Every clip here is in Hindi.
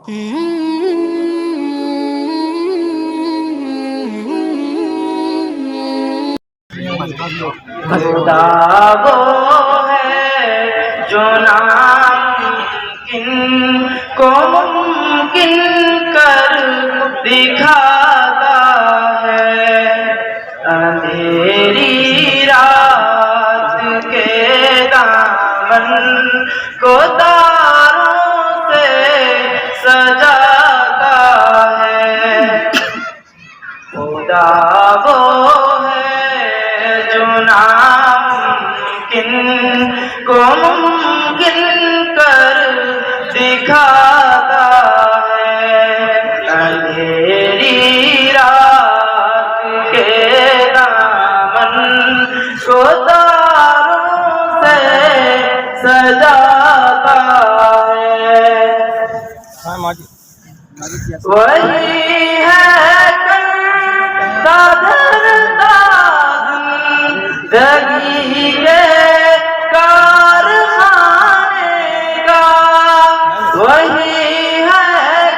खुदा वो है जो नामुमकिन को मुमकिन कर दिखाता है। अंधेरी रात के दामन को तारों से सजाता है। खुदा वो नामुमकिन को मुमकिन कर दिखाता है। अंधेरी रात के दामन को तारों से सजाता है। वही है जिंदगी के कारखाने का, वही है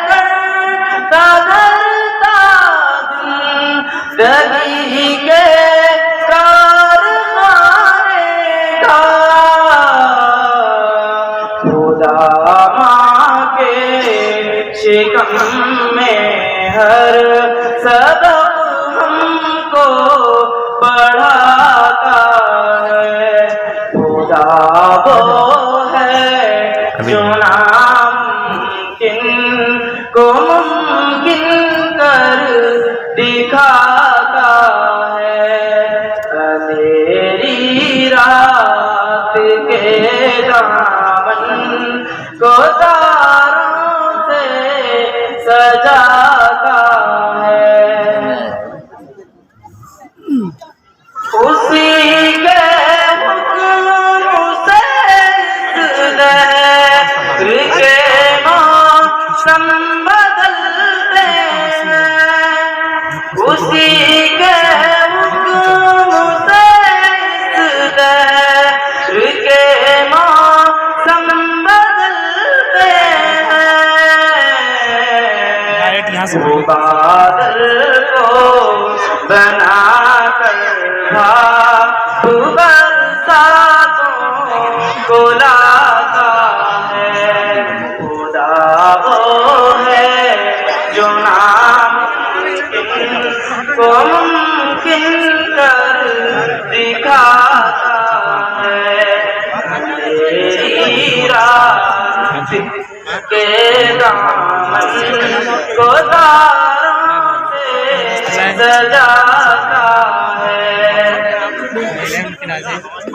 करता धरता जिंदगी के कारखाने का। खुदा माँ के शिकम में हर सबक हमको पढ़ाता है। खुदा वो है जो नामुमकिन को मुमकिन कर दिखाता है। अंधेरी रात के दामन को तारों से सजाता है। उसी के हुक्म से लहर के मौसम बदलते हैं। उसी के हुक्म से लहर के मौसम बदलते हैं। वो बादल को बना बरसातों को लाता है। खुदा वो है जो नामुमकिन को मुमकिन कर दिखाता है। अंधेरी रात के दामन को तारों से सजाता है।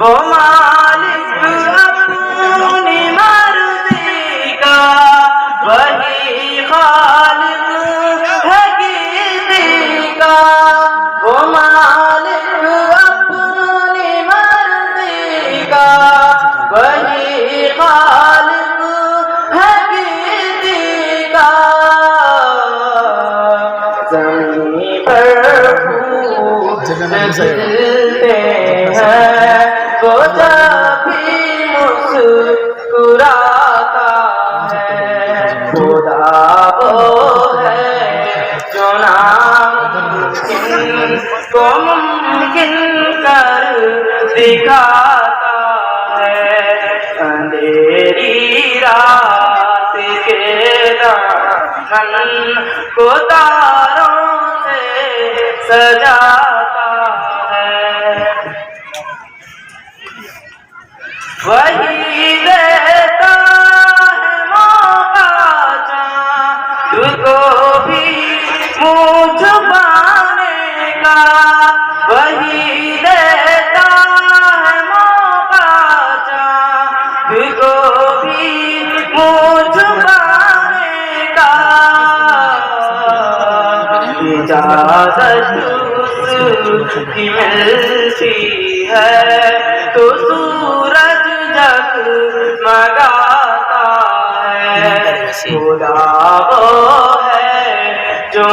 वो मालिक अपनी मर्जी का, वही खालिक है गीती का। वो मालिक अपनी मर्जी का, वही खालिक है गीती का। ज़मीन पर मिलते हैं वो जब भी मुस्कुराता है। खुदा वो है जो नामुमकिन को मुमकिन कर दिखाता है। अंधेरी रात के दामन को तारों से सजाता है। वही देता है मौका चाँद को भी मुँह छुपाने का। वही देता है मौका चाँद को भी मुँह छुपाने का। इजाज़त उसकी मिलती है तो सूरज जगमगाता है। खुदा वो है जो